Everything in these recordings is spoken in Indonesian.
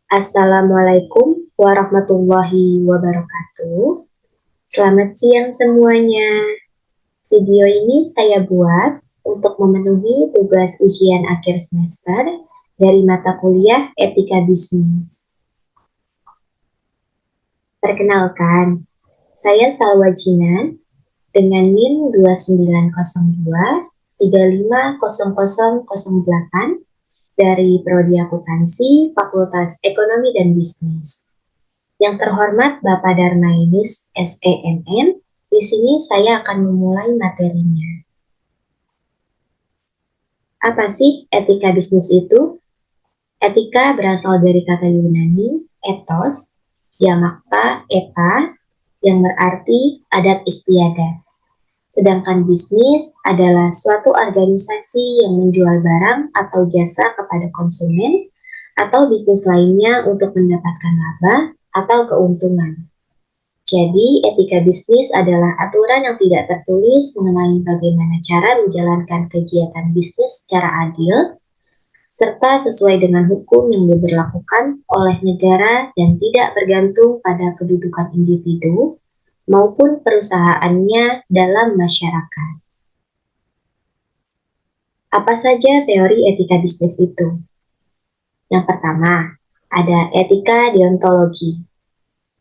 Assalamualaikum warahmatullahi wabarakatuh. Selamat siang semuanya. Video ini saya buat untuk memenuhi tugas ujian akhir semester dari mata kuliah Etika Bisnis. Perkenalkan, saya Salwa Jinan dengan NIM 2902 350008 dari Prodi Akuntansi Fakultas Ekonomi dan Bisnis. Yang terhormat Bapak Darmainis SEMM, di sini saya akan memulai materinya. Apa sih etika bisnis itu? Etika berasal dari kata Yunani, ethos, jamakta, eta, yang berarti adat istiadat. Sedangkan bisnis adalah suatu organisasi yang menjual barang atau jasa kepada konsumen atau bisnis lainnya untuk mendapatkan laba atau keuntungan. Jadi, etika bisnis adalah aturan yang tidak tertulis mengenai bagaimana cara menjalankan kegiatan bisnis secara adil, serta sesuai dengan hukum yang diberlakukan oleh negara dan tidak bergantung pada kedudukan individu maupun perusahaannya dalam masyarakat. Apa saja teori etika bisnis itu? Yang pertama, ada etika deontologi.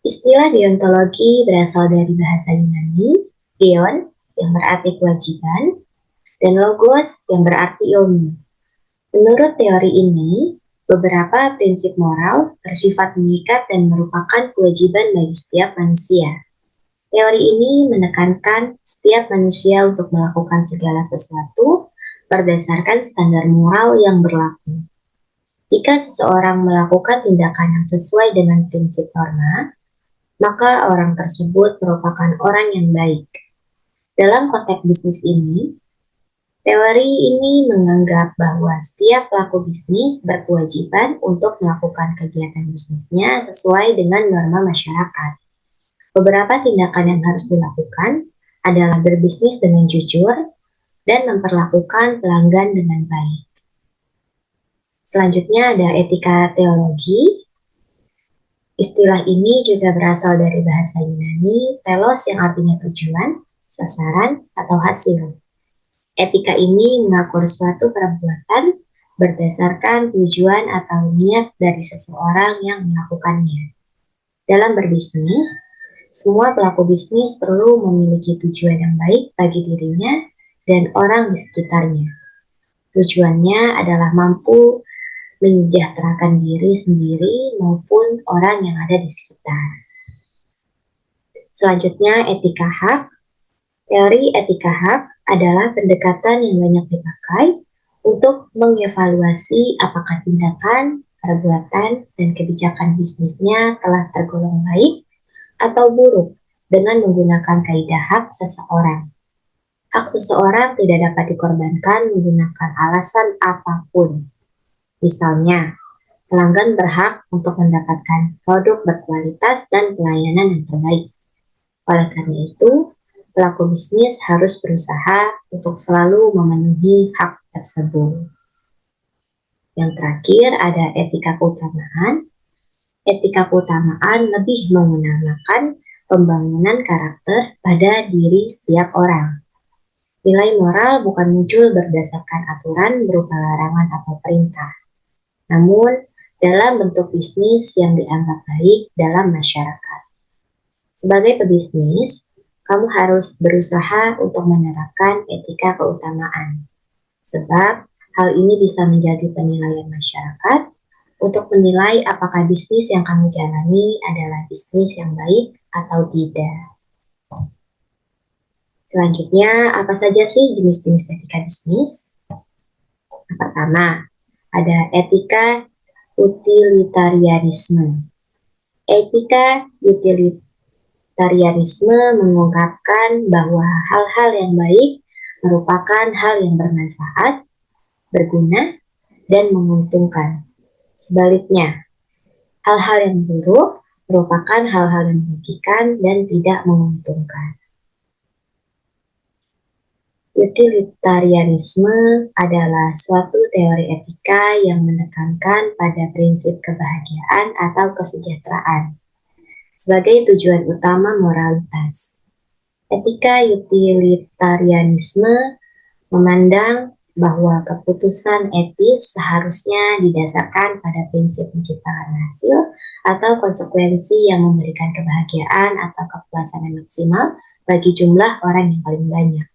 Istilah deontologi berasal dari bahasa Yunani, deon yang berarti kewajiban, dan logos yang berarti ilmu. Menurut teori ini, beberapa prinsip moral bersifat mengikat dan merupakan kewajiban bagi setiap manusia. Teori ini menekankan setiap manusia untuk melakukan segala sesuatu berdasarkan standar moral yang berlaku. Jika seseorang melakukan tindakan yang sesuai dengan prinsip norma, maka orang tersebut merupakan orang yang baik. Dalam konteks bisnis ini, teori ini menganggap bahwa setiap pelaku bisnis berkewajiban untuk melakukan kegiatan bisnisnya sesuai dengan norma masyarakat. Beberapa tindakan yang harus dilakukan adalah berbisnis dengan jujur dan memperlakukan pelanggan dengan baik. Selanjutnya ada etika teologi. Istilah ini juga berasal dari bahasa Yunani, telos yang artinya tujuan, sasaran, atau hasil. Etika ini mengatur suatu perbuatan berdasarkan tujuan atau niat dari seseorang yang melakukannya. Dalam berbisnis, semua pelaku bisnis perlu memiliki tujuan yang baik bagi dirinya dan orang di sekitarnya. Tujuannya adalah mampu menyejahterakan diri sendiri maupun orang yang ada di sekitar. Selanjutnya, etika hak. Teori etika hak adalah pendekatan yang banyak dipakai untuk mengevaluasi apakah tindakan, perbuatan, dan kebijakan bisnisnya telah tergolong baik atau buruk dengan menggunakan kaidah hak seseorang. Hak seseorang tidak dapat dikorbankan menggunakan alasan apapun. Misalnya, pelanggan berhak untuk mendapatkan produk berkualitas dan pelayanan yang terbaik. Oleh karena itu, pelaku bisnis harus berusaha untuk selalu memenuhi hak tersebut. Yang terakhir ada etika keutamaan. Etika keutamaan lebih mengutamakan pembangunan karakter pada diri setiap orang. Nilai moral bukan muncul berdasarkan aturan berupa larangan atau perintah, namun dalam bentuk bisnis yang dianggap baik dalam masyarakat. Sebagai pebisnis, kamu harus berusaha untuk menerapkan etika keutamaan, sebab hal ini bisa menjadi penilaian masyarakat untuk menilai apakah bisnis yang kamu jalani adalah bisnis yang baik atau tidak. Selanjutnya, apa saja sih jenis-jenis etika bisnis? Yang pertama, ada etika utilitarianisme. Etika utilitarianisme mengungkapkan bahwa hal-hal yang baik merupakan hal yang bermanfaat, berguna, dan menguntungkan. Sebaliknya, hal-hal yang buruk merupakan hal-hal yang merugikan dan tidak menguntungkan. Utilitarianisme adalah suatu teori etika yang menekankan pada prinsip kebahagiaan atau kesejahteraan sebagai tujuan utama moralitas. Etika utilitarianisme memandang bahwa keputusan etis seharusnya didasarkan pada prinsip penciptaan hasil atau konsekuensi yang memberikan kebahagiaan atau kepuasan yang maksimal bagi jumlah orang yang paling banyak.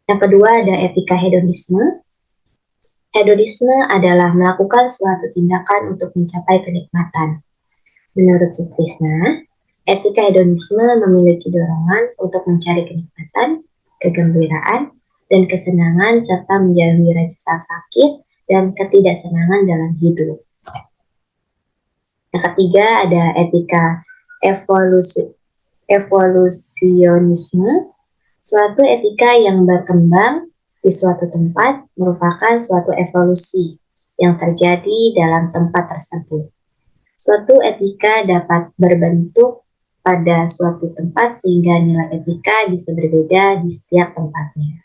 Yang kedua ada etika hedonisme. Hedonisme adalah melakukan suatu tindakan untuk mencapai kenikmatan. Menurut Sutrisna, etika hedonisme memiliki dorongan untuk mencari kenikmatan, kegembiraan, dan kesenangan serta menjauhi rasa sakit dan ketidaksenangan dalam hidup. Yang ketiga ada etika evolusionisme. Suatu etika yang berkembang di suatu tempat merupakan suatu evolusi yang terjadi dalam tempat tersebut. Suatu etika dapat berbentuk pada suatu tempat sehingga nilai etika bisa berbeda di setiap tempatnya.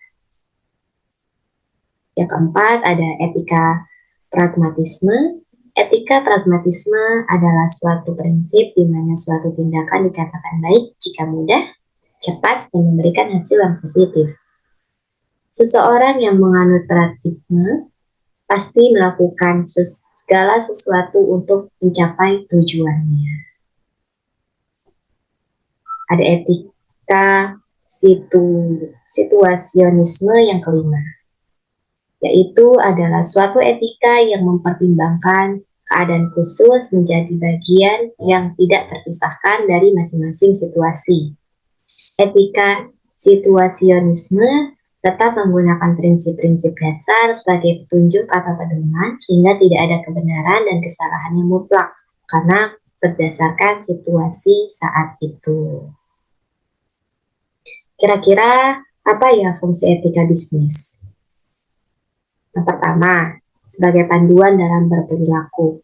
Yang keempat ada etika pragmatisme. Etika pragmatisme adalah suatu prinsip di mana suatu tindakan dikatakan baik jika mudah, cepat, dan memberikan hasil yang positif. Seseorang yang menganut pragmatisme pasti melakukan segala sesuatu untuk mencapai tujuannya. Ada etika situasionisme yang kelima, yaitu adalah suatu etika yang mempertimbangkan keadaan khusus menjadi bagian yang tidak terpisahkan dari masing-masing situasi. Etika situasionisme tetap menggunakan prinsip-prinsip dasar sebagai petunjuk atau pedoman sehingga tidak ada kebenaran dan kesalahan yang mutlak karena berdasarkan situasi saat itu. Kira-kira apa ya fungsi etika bisnis? Yang pertama, sebagai panduan dalam berperilaku,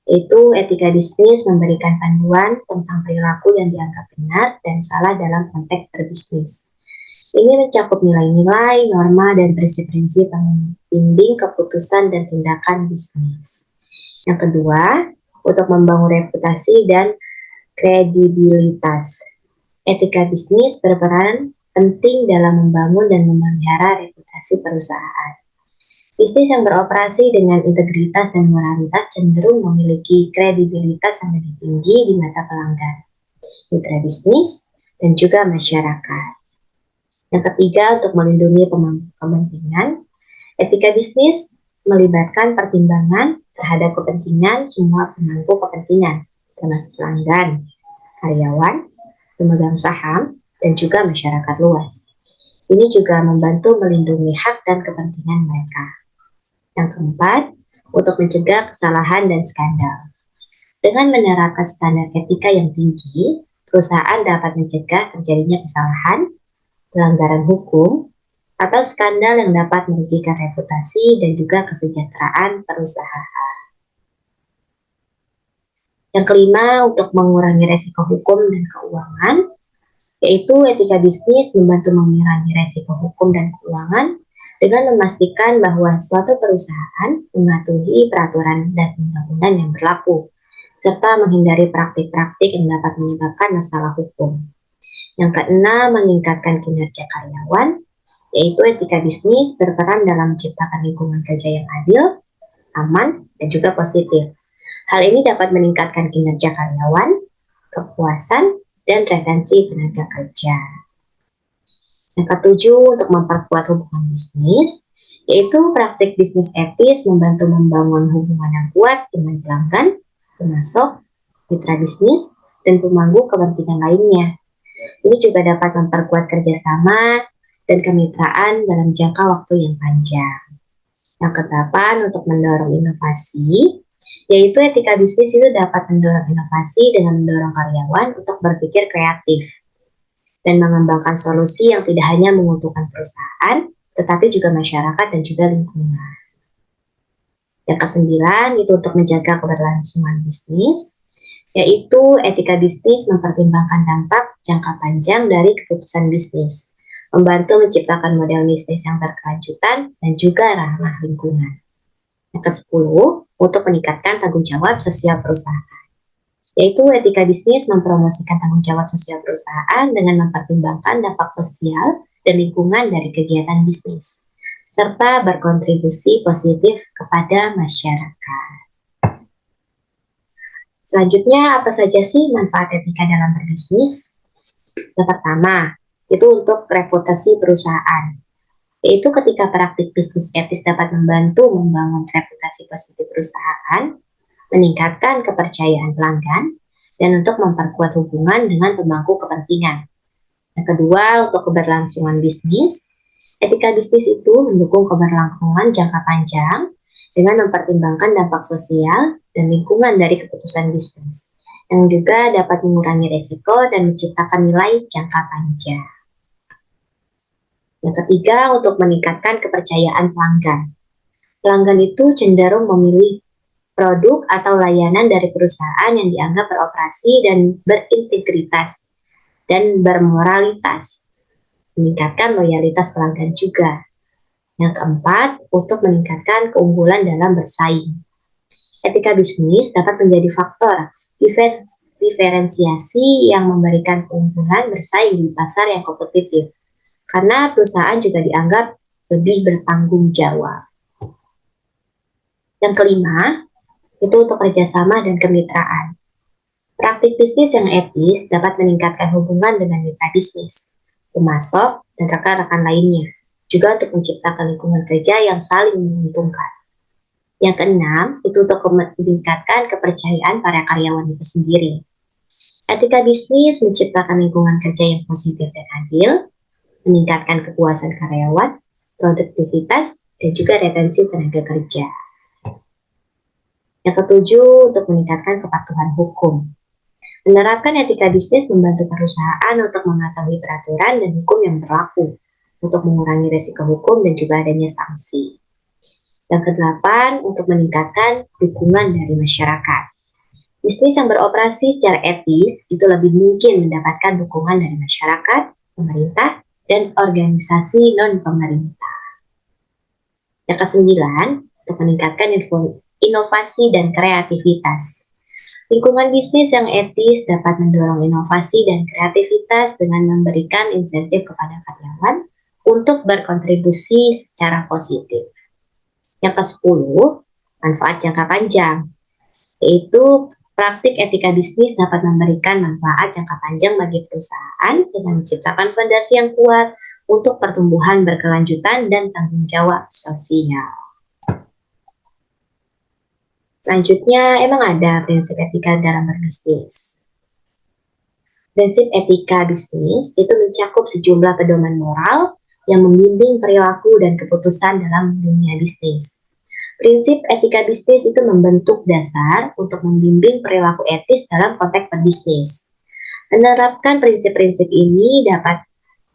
yaitu etika bisnis memberikan panduan tentang perilaku yang dianggap benar dan salah dalam konteks berbisnis. Ini mencakup nilai-nilai, norma, dan prinsip-prinsip yang membimbing keputusan dan tindakan bisnis. Yang kedua, untuk membangun reputasi dan kredibilitas. Etika bisnis berperan penting dalam membangun dan memelihara reputasi perusahaan. Bisnis yang beroperasi dengan integritas dan moralitas cenderung memiliki kredibilitas yang lebih tinggi di mata pelanggan, mitra bisnis, dan juga masyarakat. Yang ketiga, untuk melindungi kepentingan, etika bisnis melibatkan pertimbangan terhadap kepentingan semua pemangku kepentingan, termasuk pelanggan, karyawan, pemegang saham, dan juga masyarakat luas. Ini juga membantu melindungi hak dan kepentingan mereka. Yang keempat, untuk mencegah kesalahan dan skandal. Dengan menerapkan standar etika yang tinggi, perusahaan dapat mencegah terjadinya kesalahan, pelanggaran hukum, atau skandal yang dapat merugikan reputasi dan juga kesejahteraan perusahaan. Yang kelima, untuk mengurangi resiko hukum dan keuangan, yaitu etika bisnis membantu mengurangi resiko hukum dan keuangan dengan memastikan bahwa suatu perusahaan mematuhi peraturan dan undang-undang yang berlaku, serta menghindari praktik-praktik yang dapat menyebabkan masalah hukum. Yang keenam, meningkatkan kinerja karyawan, yaitu etika bisnis berperan dalam menciptakan lingkungan kerja yang adil, aman, dan juga positif. Hal ini dapat meningkatkan kinerja karyawan, kepuasan, dan retensi tenaga kerja. Yang ketujuh, untuk memperkuat hubungan bisnis, yaitu praktik bisnis etis membantu membangun hubungan yang kuat dengan pelanggan, pemasok, mitra bisnis, dan pemangku kepentingan lainnya. Ini juga dapat memperkuat kerjasama dan kemitraan dalam jangka waktu yang panjang. Yang kedelapan, untuk mendorong inovasi, yaitu etika bisnis itu dapat mendorong inovasi dengan mendorong karyawan untuk berpikir kreatif dan mengembangkan solusi yang tidak hanya menguntungkan perusahaan, tetapi juga masyarakat dan juga lingkungan. Yang kesembilan, itu untuk menjaga keberlangsungan bisnis, yaitu etika bisnis mempertimbangkan dampak jangka panjang dari keputusan bisnis. membantu menciptakan model bisnis yang berkelanjutan dan juga ramah lingkungan. Yang ke-10, untuk meningkatkan tanggung jawab sosial perusahaan, yaitu etika bisnis mempromosikan tanggung jawab sosial perusahaan dengan mempertimbangkan dampak sosial dan lingkungan dari kegiatan bisnis, serta berkontribusi positif kepada masyarakat. Selanjutnya, apa saja sih manfaat etika dalam berbisnis? Yang pertama, itu untuk reputasi perusahaan, yaitu ketika praktik bisnis etis dapat membantu membangun reputasi positif perusahaan, meningkatkan kepercayaan pelanggan, dan untuk memperkuat hubungan dengan pemangku kepentingan. Yang kedua, untuk keberlangsungan bisnis, etika bisnis itu mendukung keberlangsungan jangka panjang dengan mempertimbangkan dampak sosial dan lingkungan dari keputusan bisnis, yang juga dapat mengurangi risiko dan menciptakan nilai jangka panjang. Yang ketiga, untuk meningkatkan kepercayaan pelanggan. Pelanggan itu cenderung memilih produk atau layanan dari perusahaan yang dianggap beroperasi dan berintegritas dan bermoralitas. Meningkatkan loyalitas pelanggan juga. Yang keempat, untuk meningkatkan keunggulan dalam bersaing. Etika bisnis dapat menjadi faktor diferensiasi yang memberikan keunggulan bersaing di pasar yang kompetitif, karena perusahaan juga dianggap lebih bertanggung jawab. Yang kelima, itu untuk kerjasama dan kemitraan. Praktik bisnis yang etis dapat meningkatkan hubungan dengan mitra bisnis, pemasok, dan rekan-rekan lainnya, juga untuk menciptakan lingkungan kerja yang saling menguntungkan. Yang keenam, itu untuk meningkatkan kepercayaan para karyawan itu sendiri. Etika bisnis menciptakan lingkungan kerja yang positif dan adil, meningkatkan kepuasan karyawan, produktivitas, dan juga retensi tenaga kerja. Yang ketujuh, untuk meningkatkan kepatuhan hukum. Menerapkan etika bisnis membantu perusahaan untuk mengetahui peraturan dan hukum yang berlaku, untuk mengurangi risiko hukum dan juga adanya sanksi. Yang kedelapan, untuk meningkatkan dukungan dari masyarakat. Bisnis yang beroperasi secara etis itu lebih mungkin mendapatkan dukungan dari masyarakat, pemerintah, dan organisasi non-pemerintah. Yang kesembilan, untuk meningkatkan inovasi dan kreativitas. Lingkungan bisnis yang etis dapat mendorong inovasi dan kreativitas dengan memberikan insentif kepada karyawan untuk berkontribusi secara positif. Yang ke-10, manfaat jangka panjang, yaitu praktik etika bisnis dapat memberikan manfaat jangka panjang bagi perusahaan dengan menciptakan fondasi yang kuat untuk pertumbuhan berkelanjutan dan tanggung jawab sosial. Selanjutnya, emang ada prinsip etika dalam berbisnis. Prinsip etika bisnis itu mencakup sejumlah pedoman moral yang membimbing perilaku dan keputusan dalam dunia bisnis. Prinsip etika bisnis itu membentuk dasar untuk membimbing perilaku etis dalam konteks berbisnis. Menerapkan prinsip-prinsip ini dapat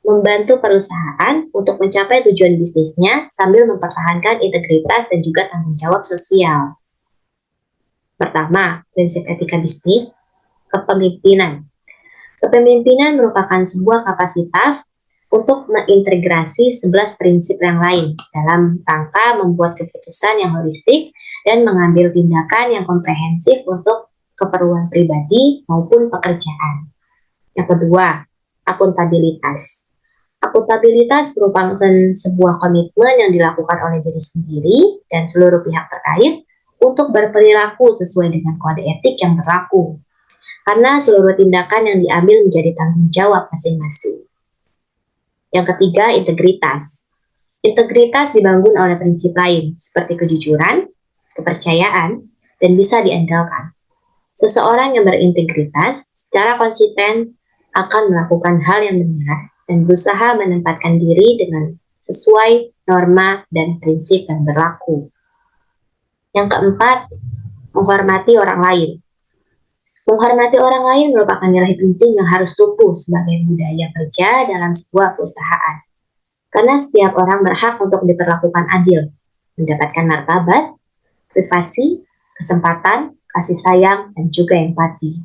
membantu perusahaan untuk mencapai tujuan bisnisnya sambil mempertahankan integritas dan juga tanggung jawab sosial. Pertama, prinsip etika bisnis, kepemimpinan. Kepemimpinan merupakan sebuah kapasitas untuk mengintegrasi 11 prinsip yang lain dalam rangka membuat keputusan yang holistik dan mengambil tindakan yang komprehensif untuk keperluan pribadi maupun pekerjaan. Yang kedua, akuntabilitas. Akuntabilitas merupakan sebuah komitmen yang dilakukan oleh diri sendiri dan seluruh pihak terkait untuk berperilaku sesuai dengan kode etik yang berlaku, karena seluruh tindakan yang diambil menjadi tanggung jawab masing-masing. Yang ketiga, integritas. Integritas dibangun oleh prinsip lain seperti kejujuran, kepercayaan, dan bisa diandalkan. Seseorang yang berintegritas secara konsisten akan melakukan hal yang benar dan berusaha menempatkan diri dengan sesuai norma dan prinsip yang berlaku. Yang keempat, menghormati orang lain. Menghormati orang lain merupakan nilai penting yang harus tumbuh sebagai budaya kerja dalam sebuah perusahaan. Karena setiap orang berhak untuk diperlakukan adil, mendapatkan martabat, privasi, kesempatan, kasih sayang, dan juga empati.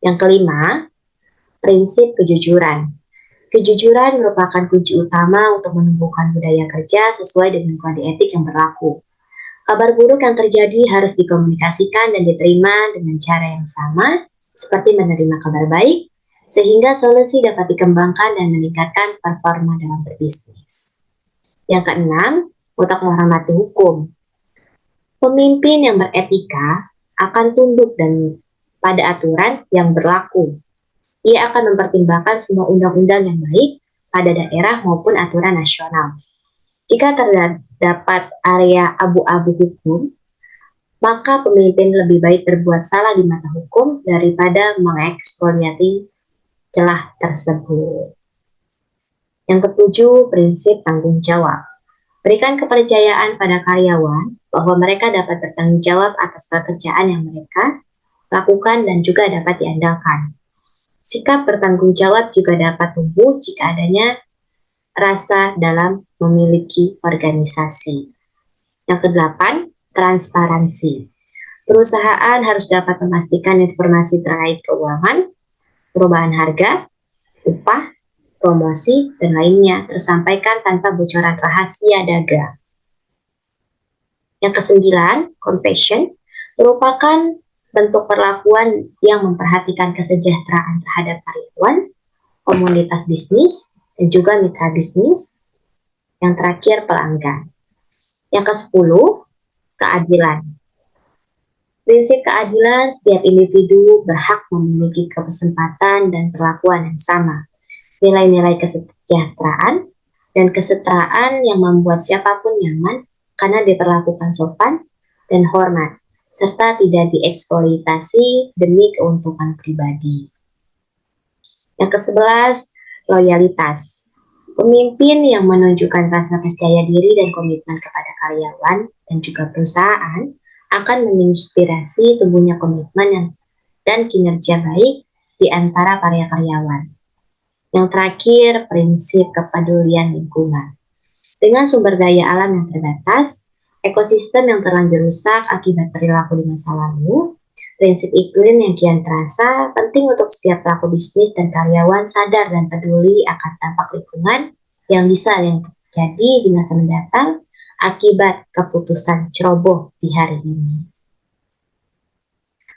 Yang kelima, prinsip kejujuran. Kejujuran merupakan kunci utama untuk menumbuhkan budaya kerja sesuai dengan kode etik yang berlaku. Kabar buruk yang terjadi harus dikomunikasikan dan diterima dengan cara yang sama, seperti menerima kabar baik, sehingga solusi dapat dikembangkan dan meningkatkan performa dalam berbisnis. Yang keenam, untuk menghormati hukum. Pemimpin yang beretika akan tunduk dan pada aturan yang berlaku. Ia akan mempertimbangkan semua undang-undang yang baik pada daerah maupun aturan nasional. Jika terdapat area abu-abu hukum, maka pemimpin lebih baik berbuat salah di mata hukum daripada mengeksploitasi celah tersebut. Yang ketujuh, prinsip tanggung jawab. Berikan kepercayaan pada karyawan bahwa mereka dapat bertanggung jawab atas pekerjaan yang mereka lakukan dan juga dapat diandalkan. Sikap bertanggung jawab juga dapat tumbuh jika adanya rasa dalam memiliki organisasi. Yang kedelapan, transparansi. Perusahaan harus dapat memastikan informasi terkait keuangan, perubahan harga, upah, promosi, dan lainnya tersampaikan tanpa bocoran rahasia dagang. Yang kesembilan, compassion, merupakan bentuk perlakuan yang memperhatikan kesejahteraan terhadap karyawan, komunitas bisnis, dan juga mitra bisnis. Yang terakhir, pelanggan. Yang ke-10, keadilan. Prinsip keadilan, setiap individu berhak memiliki kesempatan dan perlakuan yang sama. Nilai-nilai kesejahteraan dan kesetaraan yang membuat siapapun nyaman karena diperlakukan sopan dan hormat, serta tidak dieksploitasi demi keuntungan pribadi. Yang ke-11, loyalitas. Pemimpin yang menunjukkan rasa percaya diri dan komitmen kepada karyawan dan juga perusahaan akan menginspirasi tumbuhnya komitmen dan kinerja baik di antara para karyawan. Yang terakhir, prinsip kepedulian lingkungan. Dengan sumber daya alam yang terbatas, ekosistem yang terlanjur rusak akibat perilaku di masa lalu, prinsip iklim yang kian terasa, penting untuk setiap pelaku bisnis dan karyawan sadar dan peduli akan dampak lingkungan yang bisa terjadi di masa mendatang akibat keputusan ceroboh di hari ini.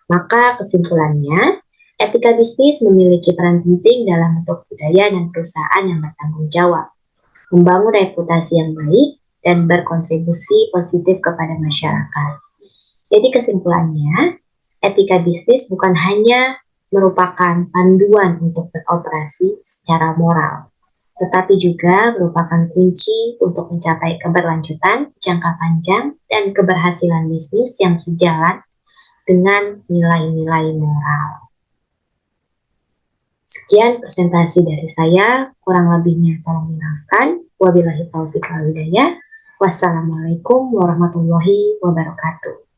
Maka kesimpulannya, etika bisnis memiliki peran penting dalam bentuk budaya dan perusahaan yang bertanggung jawab, membangun reputasi yang baik, dan berkontribusi positif kepada masyarakat. Jadi kesimpulannya, etika bisnis bukan hanya merupakan panduan untuk beroperasi secara moral, tetapi juga merupakan kunci untuk mencapai keberlanjutan jangka panjang dan keberhasilan bisnis yang sejalan dengan nilai-nilai moral. Sekian presentasi dari saya, kurang lebihnya tolong dimaafkan. Wabillahi taufiq wal hidayah. Wassalamualaikum warahmatullahi wabarakatuh.